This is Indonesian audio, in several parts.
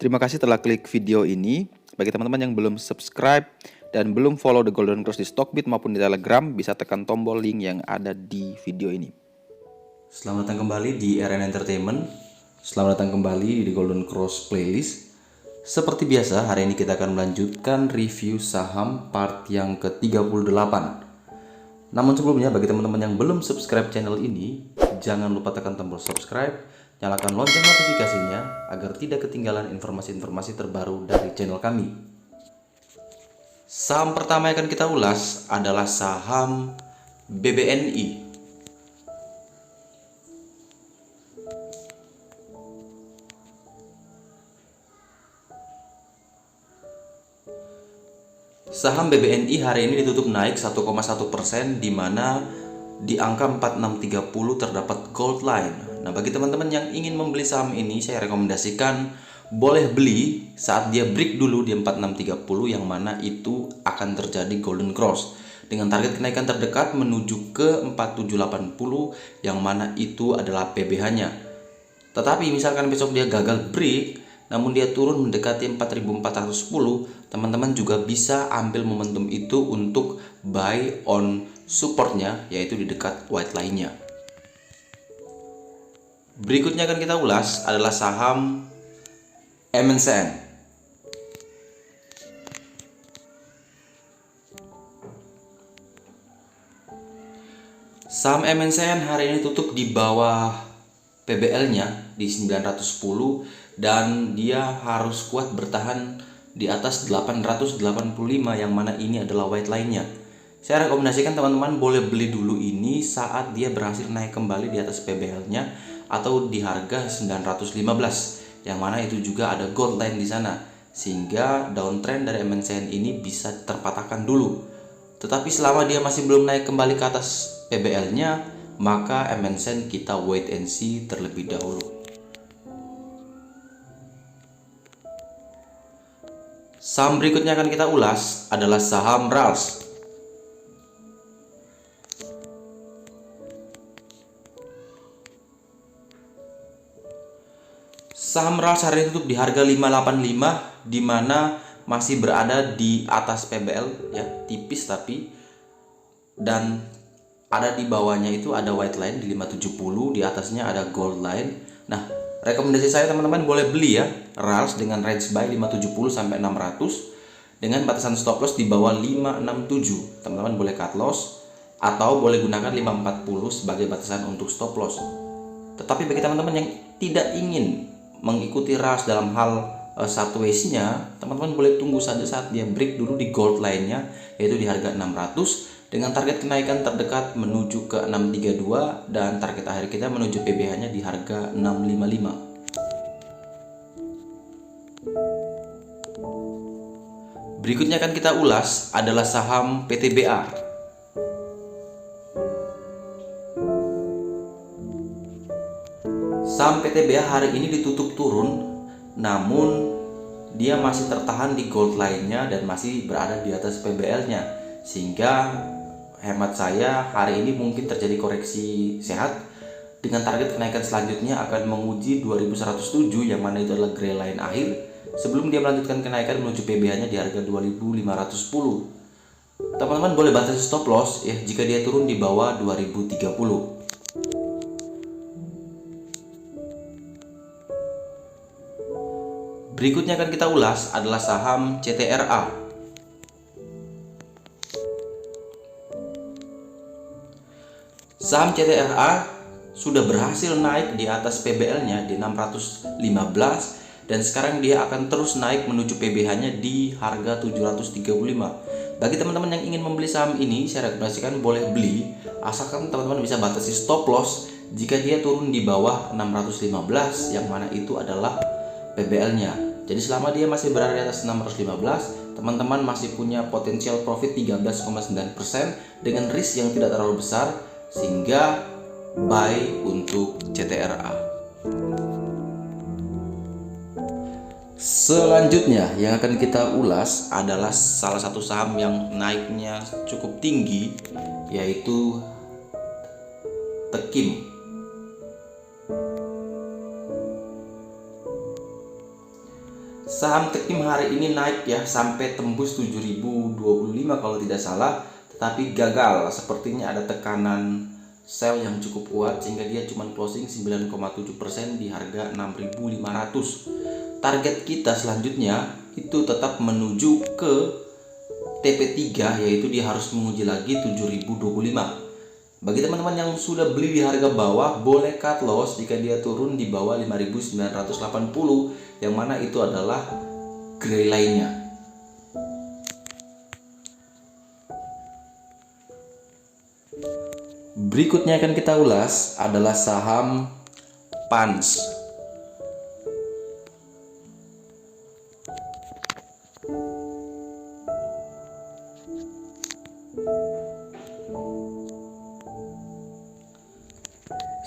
Terima kasih telah klik video ini. Bagi teman-teman yang belum subscribe dan belum follow The Golden Cross di Stockbit maupun di Telegram, bisa tekan tombol link yang ada di video ini. Selamat datang kembali di RN Entertainment. Selamat datang kembali di The Golden Cross Playlist. Seperti biasa, hari ini kita akan melanjutkan review saham part yang ke-38. Namun sebelumnya, bagi teman-teman yang belum subscribe channel ini, jangan lupa tekan tombol subscribe, nyalakan lonceng notifikasinya agar tidak ketinggalan informasi-informasi terbaru dari channel kami. Saham pertama yang akan kita ulas adalah saham BBNI. Saham BBNI hari ini ditutup naik 1,1%, di mana di angka 4630 terdapat gold line. Nah, bagi teman-teman yang ingin membeli saham ini, saya rekomendasikan boleh beli saat dia break dulu di 4630, yang mana itu akan terjadi golden cross dengan target kenaikan terdekat menuju ke 4780, yang mana itu adalah PBH-nya. Tetapi misalkan besok dia gagal break, namun dia turun mendekati 4410, teman-teman juga bisa ambil momentum itu untuk buy on supportnya, yaitu di dekat white line-nya. Berikutnya akan kita ulas adalah saham MNCN. Saham MNCN hari ini tutup di bawah PBL-nya di 910, dan dia harus kuat bertahan di atas 885, yang mana ini adalah white line-nya. Saya rekomendasikan teman-teman boleh beli dulu ini saat dia berhasil naik kembali di atas PBL-nya atau di harga 915, yang mana itu juga ada gold line di sana, sehingga downtrend dari MNCN ini bisa terpatahkan dulu. Tetapi selama dia masih belum naik kembali ke atas PBL-nya, maka MNCN kita wait and see terlebih dahulu. Saham berikutnya akan kita ulas adalah saham RALS. Saham RALS hari ini tutup di harga 585, di mana masih berada di atas PBL, ya, tipis tapi, dan ada di bawahnya itu ada white line di 570, di atasnya ada gold line. Nah, rekomendasi saya teman-teman boleh beli ya RALS dengan range buy 570 sampai 600 dengan batasan stop loss di bawah 567. Teman-teman boleh cut loss atau boleh gunakan 540 sebagai batasan untuk stop loss. Tetapi bagi teman-teman yang tidak ingin mengikuti RALS dalam hal sideways-nya, teman-teman boleh tunggu saja saat dia break dulu di gold line-nya, yaitu di harga 600 dengan target kenaikan terdekat menuju ke 632, dan target akhir kita menuju PBH-nya di harga 655. Berikutnya akan kita ulas adalah saham PTBA. Saham PTBA hari ini ditutup turun, namun dia masih tertahan di gold line-nya dan masih berada di atas PBL-nya, sehingga hemat saya hari ini mungkin terjadi koreksi sehat dengan target kenaikan selanjutnya akan menguji 2107, yang mana itu adalah gray line akhir sebelum dia melanjutkan kenaikan menuju PBH-nya di harga 2510. Teman-teman boleh batasi stop loss ya jika dia turun di bawah 2030. Berikutnya akan kita ulas adalah saham CTRA. Saham CTRA sudah berhasil naik di atas PBL-nya di 615, dan sekarang dia akan terus naik menuju PBH-nya di harga 735. Bagi teman-teman yang ingin membeli saham ini, saya rekomendasikan boleh beli asalkan teman-teman bisa batasi stop loss jika dia turun di bawah 615, yang mana itu adalah PBL-nya. Jadi selama dia masih berada di atas 615, teman-teman masih punya potensial profit 13,9% dengan risk yang tidak terlalu besar, sehingga buy untuk CTRA. Selanjutnya yang akan kita ulas adalah salah satu saham yang naiknya cukup tinggi, yaitu Tekim. Saham Teknim hari ini naik ya sampai tembus 7.025 kalau tidak salah, tetapi gagal. Sepertinya ada tekanan sell yang cukup kuat sehingga dia cuma closing 9,7% di harga 6.500. Target kita selanjutnya itu tetap menuju ke TP3, yaitu dia harus menguji lagi 7.025. Bagi teman-teman yang sudah beli di harga bawah, boleh cut loss jika dia turun di bawah 5.980, yang mana itu adalah gray line-nya. Berikutnya akan kita ulas adalah saham PANS.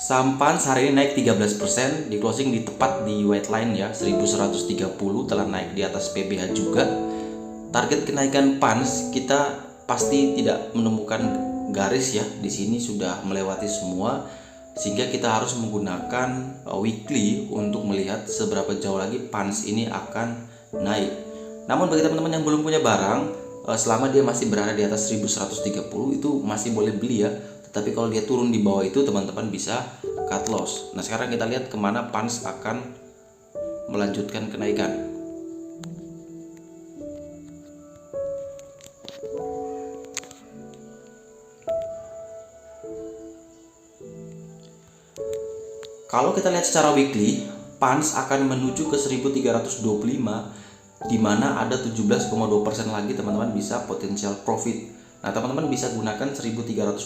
Saham PANS hari ini naik 13%, di closing di tepat di white line ya, 1130, telah naik di atas PBH juga. Target kenaikan PANS kita pasti tidak menemukan garis ya, di sini sudah melewati semua, sehingga kita harus menggunakan weekly untuk melihat seberapa jauh lagi PANS ini akan naik. Namun bagi teman-teman yang belum punya barang, selama dia masih berada di atas 1130 itu masih boleh beli ya. Tapi kalau dia turun di bawah itu teman-teman bisa cut loss. Nah sekarang kita lihat kemana PANS akan melanjutkan kenaikan. Kalau kita lihat secara weekly, PANS akan menuju ke 1325, di mana ada 17,2% lagi teman-teman bisa potensial profit. Nah teman-teman bisa gunakan 1325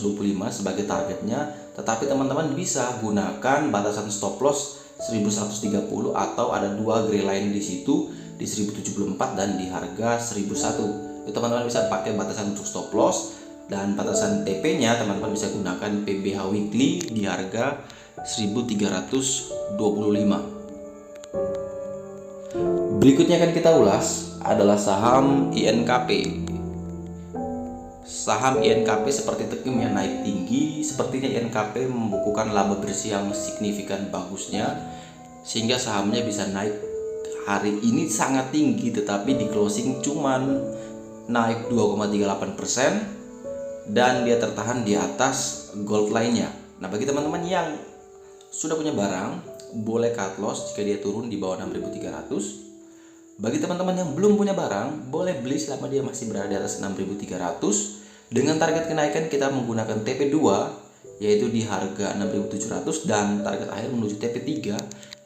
sebagai targetnya, tetapi teman-teman bisa gunakan batasan stop loss 1130 atau ada dua gray line di situ di 1074 dan di harga 1001. Itu teman-teman bisa pakai batasan untuk stop loss, dan batasan TP-nya teman-teman bisa gunakan PBH weekly di harga 1325. Berikutnya akan kita ulas adalah saham INKP. Saham INKP seperti Teknim yang naik tinggi, sepertinya INKP membukukan laba bersih yang signifikan bagusnya, sehingga sahamnya bisa naik hari ini sangat tinggi, tetapi di closing cuman naik 2,38% dan dia tertahan di atas gold line-nya. Nah bagi teman-teman yang sudah punya barang, boleh cut loss jika dia turun di bawah 6.300. Bagi teman-teman yang belum punya barang, boleh beli selama dia masih berada di atas 6.300. Dengan target kenaikan kita menggunakan TP2 yaitu di harga 6.700 dan target akhir menuju TP3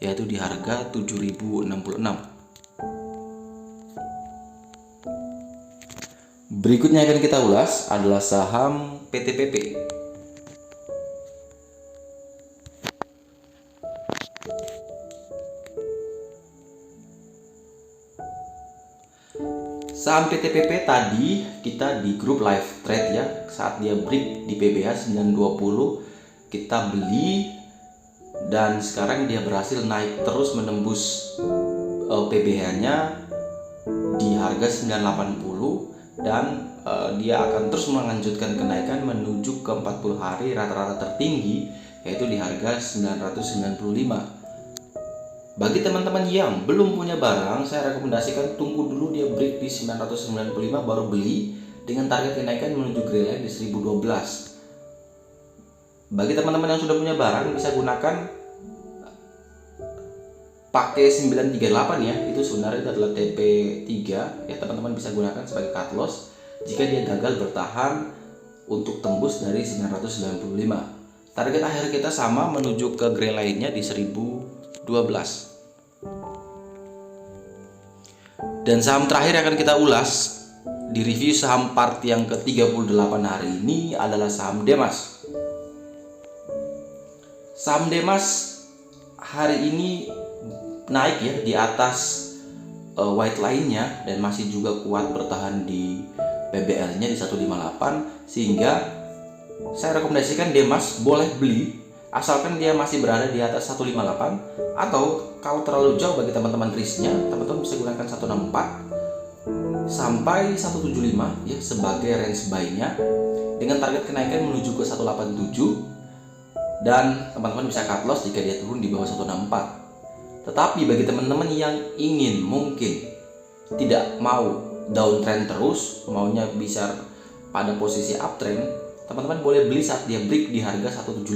yaitu di harga 7.066. Berikutnya akan kita ulas adalah saham PTPP. Saham PTPP tadi kita di grup live trade ya, saat dia break di PBH 920 kita beli, dan sekarang dia berhasil naik terus menembus PBH-nya di harga 980 dan dia akan terus melanjutkan kenaikan menuju ke 40 hari rata-rata tertinggi yaitu di harga 995. Bagi teman-teman yang belum punya barang, saya rekomendasikan tunggu dulu dia break di 995 baru beli dengan target kenaikan menuju gray line di 1012. Bagi teman-teman yang sudah punya barang, bisa gunakan pakai 938 ya, itu sebenarnya itu adalah TP3 ya, teman-teman bisa gunakan sebagai cut loss jika dia gagal bertahan untuk tembus dari 995. Target akhir kita sama menuju ke gray line-nya di 1012. Dan saham terakhir yang akan kita ulas di review saham part yang ke-38 hari ini adalah saham Demas. Saham Demas hari ini naik ya di atas white line-nya dan masih juga kuat bertahan di PBL-nya di 158, sehingga saya rekomendasikan Demas boleh beli asalkan dia masih berada di atas 158, atau kalau terlalu jauh bagi teman-teman risknya, teman-teman bisa gunakan 164 sampai 175 ya sebagai range buy-nya dengan target kenaikan menuju ke 187, dan teman-teman bisa cut loss jika dia turun di bawah 164. Tetapi bagi teman-teman yang ingin mungkin tidak mau downtrend terus, maunya bisa pada posisi uptrend, teman-teman boleh beli saat dia break di harga 175.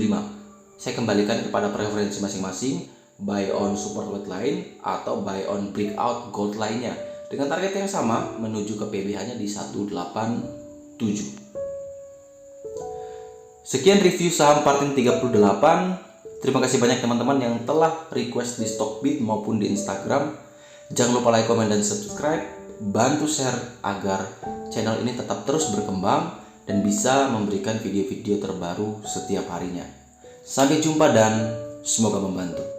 Saya kembalikan kepada preferensi masing-masing, buy on support gold line atau buy on breakout gold lainnya dengan target yang sama menuju ke PBH-nya di 187. Sekian review saham Partin 38. Terima kasih banyak teman-teman yang telah request di Stockbit maupun di Instagram. Jangan lupa like, komen, dan subscribe. Bantu share agar channel ini tetap terus berkembang dan bisa memberikan video-video terbaru setiap harinya. Sampai jumpa dan semoga membantu.